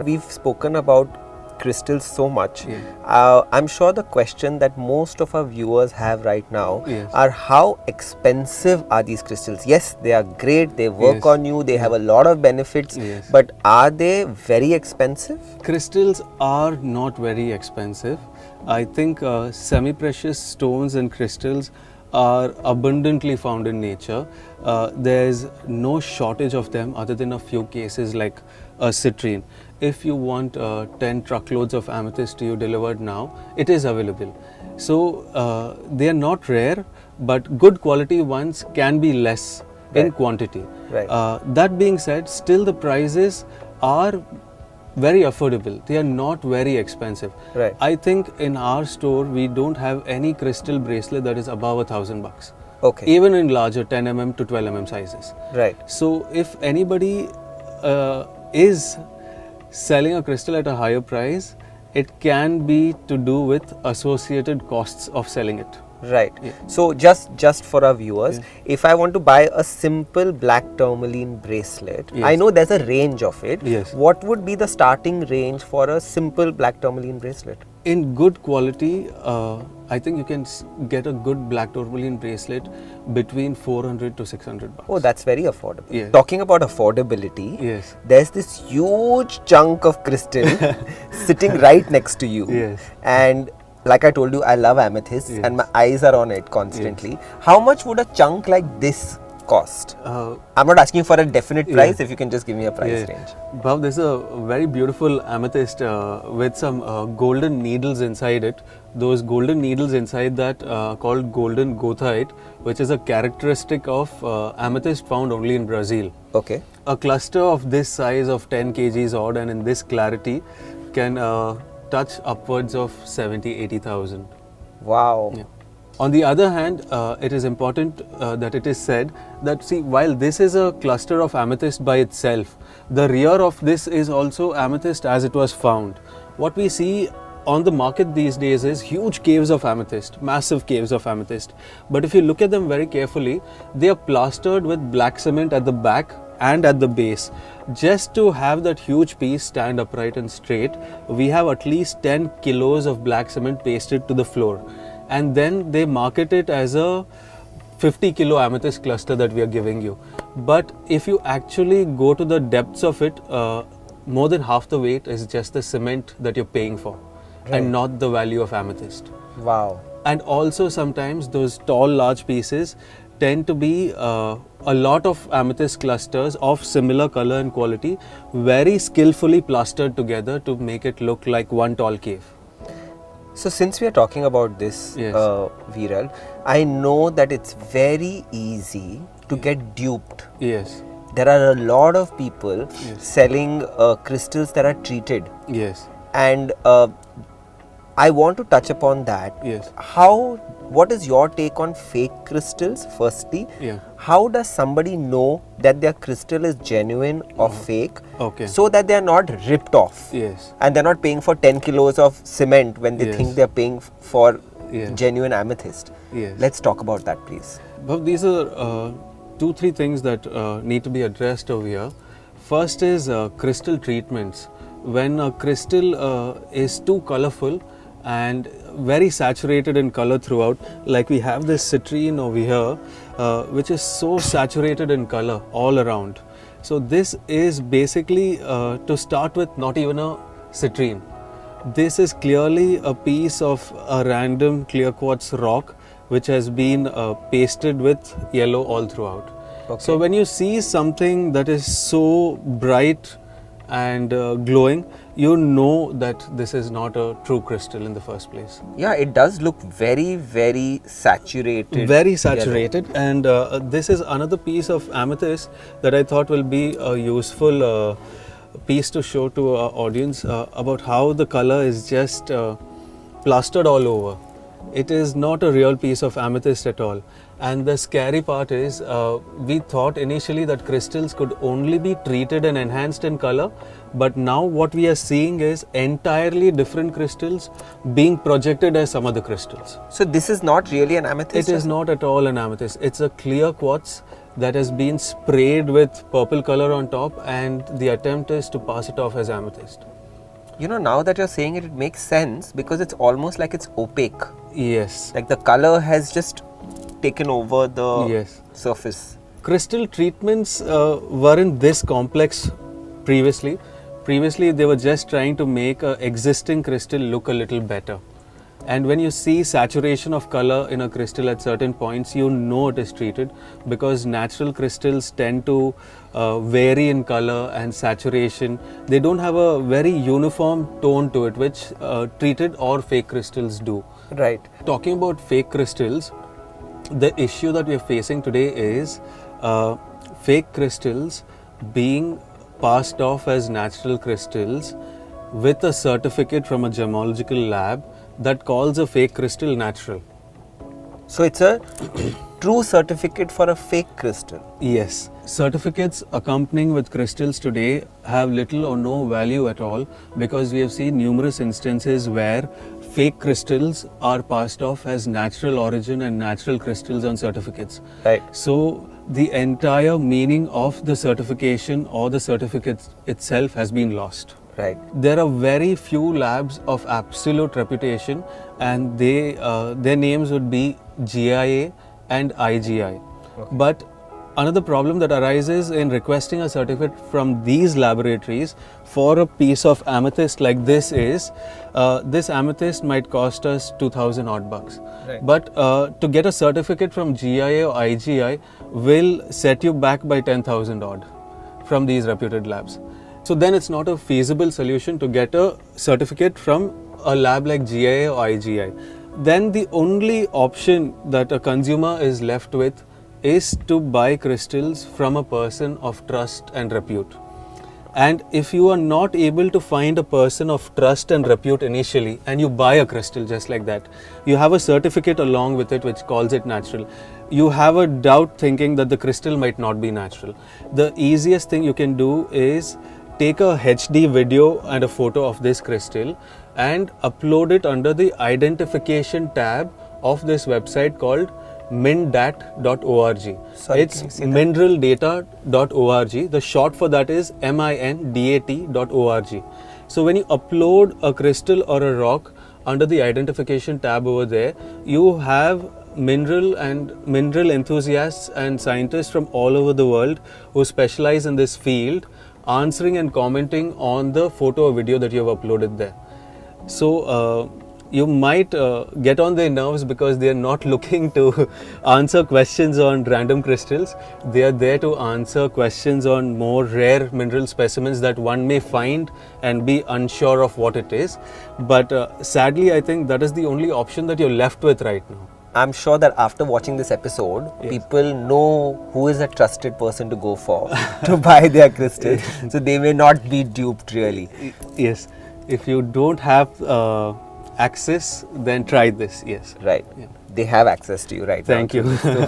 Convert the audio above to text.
We've spoken about crystals so much. Yeah. I'm sure the question that most of our viewers have right now Yes. are how expensive are these crystals? Yes, they are great, they work Yes. on you, they have a lot of benefits, Yes. but are they very expensive? Crystals are not very expensive. I think semi-precious stones and crystals are abundantly found in nature. There's no shortage of them other than a few cases like a citrine. If you want 10 truckloads of amethyst to you delivered now, it is available. So they are not rare, but good quality ones can be less in Right. quantity. Right. That being said, still the prices are very affordable. They are not very expensive. Right. I think in our store we don't have any crystal bracelet that is above $1,000. Okay. Even in larger 10 mm to 12 mm sizes. Right. So if anybody is selling a crystal at a higher price, it can be to do with associated costs of selling it. Right. Yeah. So just for our viewers, Yeah. if I want to buy a simple black tourmaline bracelet, Yes. I know there's a range of it. Yes. What would be the starting range for a simple black tourmaline bracelet? In good quality, I think you can get a good black tourmaline bracelet between 400 to 600 bucks. Oh, that's very affordable. Yes. Talking about affordability, Yes. there's this huge chunk of crystal sitting right next to you. Yes. And like I told you, I love amethyst Yes. and my eyes are on it constantly. How much would a chunk like this cost? I'm not asking for a definite price, if you can just give me a price range. Bhaav, there's a very beautiful amethyst with some golden needles inside it. Those golden needles inside that called golden goethite, which is a characteristic of amethyst found only in Brazil. Okay. A cluster of this size of 10 kgs odd and in this clarity can touch upwards of 70,000-80,000. Wow. Yeah. On the other hand, it is important that it is said that, see, while this is a cluster of amethyst by itself, the rear of this is also amethyst as it was found. What we see on the market these days is huge caves of amethyst, massive caves of amethyst. But if you look at them very carefully, they are plastered with black cement at the back and at the base. Just to have that huge piece stand upright and straight, we have at least 10 kilos of black cement pasted to the floor. And then they market it as a 50 kilo amethyst cluster that we are giving you. But if you actually go to the depths of it, more than half the weight is just the cement that you're paying for, and not the value of amethyst. Wow. And also sometimes those tall, large pieces tend to be a lot of amethyst clusters of similar color and quality, very skillfully plastered together to make it look like one tall cave. So since we are talking about this, Yes. Viral, I know that it's very easy to get duped. Yes, There are a lot of people Yes. selling crystals that are treated, yes, and I want to touch upon that. yes. What is your take on fake crystals? Firstly, Yeah. how does somebody know that their crystal is genuine or fake? Okay. So that they are not ripped off. Yes. And they're not paying for 10 kilos of cement when they Yes. think they're paying for Yes. genuine amethyst. Yes. Let's talk about that, please. But these are 2-3 things that need to be addressed over here. First is crystal treatments. When a crystal is too colorful and very saturated in color throughout, like we have this citrine over here, which is so saturated in color all around. So this is basically, to start with, not even a citrine. This is clearly a piece of a random clear quartz rock which has been pasted with yellow all throughout. Okay. So when you see something that is so bright and glowing, you know that this is not a true crystal in the first place. Yeah, it does look very, very saturated. Very saturated. And this is another piece of amethyst that I thought will be a useful piece to show to our audience about how the color is just plastered all over. It is not a real piece of amethyst at all. And the scary part is, we thought initially that crystals could only be treated and enhanced in color, but now what we are seeing is entirely different crystals being projected as some other crystals. So this is not really an amethyst? It is not at all an amethyst. It's a clear quartz that has been sprayed with purple color on top, and the attempt is to pass it off as amethyst. You know, now that you're saying it, it makes sense because it's almost like it's opaque. Yes. Like the color has just taken over the Yes. surface. Crystal treatments weren't this complex previously. Previously, they were just trying to make an existing crystal look a little better. And when you see saturation of color in a crystal at certain points, you know it is treated, because natural crystals tend to vary in color and saturation. They don't have a very uniform tone to it, which treated or fake crystals do. Right. Talking about fake crystals, the issue that we are facing today is fake crystals being passed off as natural crystals with a certificate from a gemological lab that calls a fake crystal natural. So it's a true certificate for a fake crystal. Yes. Certificates accompanying with crystals today have little or no value at all, because we have seen numerous instances where fake crystals are passed off as natural origin and natural crystals on certificates. Right. So the entire meaning of the certification or the certificate itself has been lost. Right. There are very few labs of absolute reputation, and their names would be GIA and IGI. Okay. But another problem that arises in requesting a certificate from these laboratories for a piece of amethyst like this is, this amethyst might cost us 2,000 odd bucks. Right. But to get a certificate from GIA or IGI will set you back by 10,000 odd from these reputed labs. So then it's not a feasible solution to get a certificate from a lab like GIA or IGI. Then the only option that a consumer is left with is to buy crystals from a person of trust and repute. And if you are not able to find a person of trust and repute initially, and you buy a crystal just like that, you have a certificate along with it which calls it natural, you have a doubt thinking that the crystal might not be natural. The easiest thing you can do is take a HD video and a photo of this crystal and upload it under the identification tab of this website called mindat.org. Sorry, It's can you say that? mineraldata.org. The short for that is mindat.org. So when you upload a crystal or a rock under the identification tab over there, you have mineral enthusiasts and scientists from all over the world who specialize in this field answering and commenting on the photo or video that you have uploaded there. So you might get on their nerves because they are not looking to answer questions on random crystals. They are there to answer questions on more rare mineral specimens that one may find and be unsure of what it is. But sadly, I think that is the only option that you're left with right now. I'm sure that after watching this episode, Yes. people know who is a trusted person to go for to buy their crystals. So they may not be duped really. Yes. If you don't have access, then try this. Yes. Right. Yeah. They have access to you right now. Thank you. So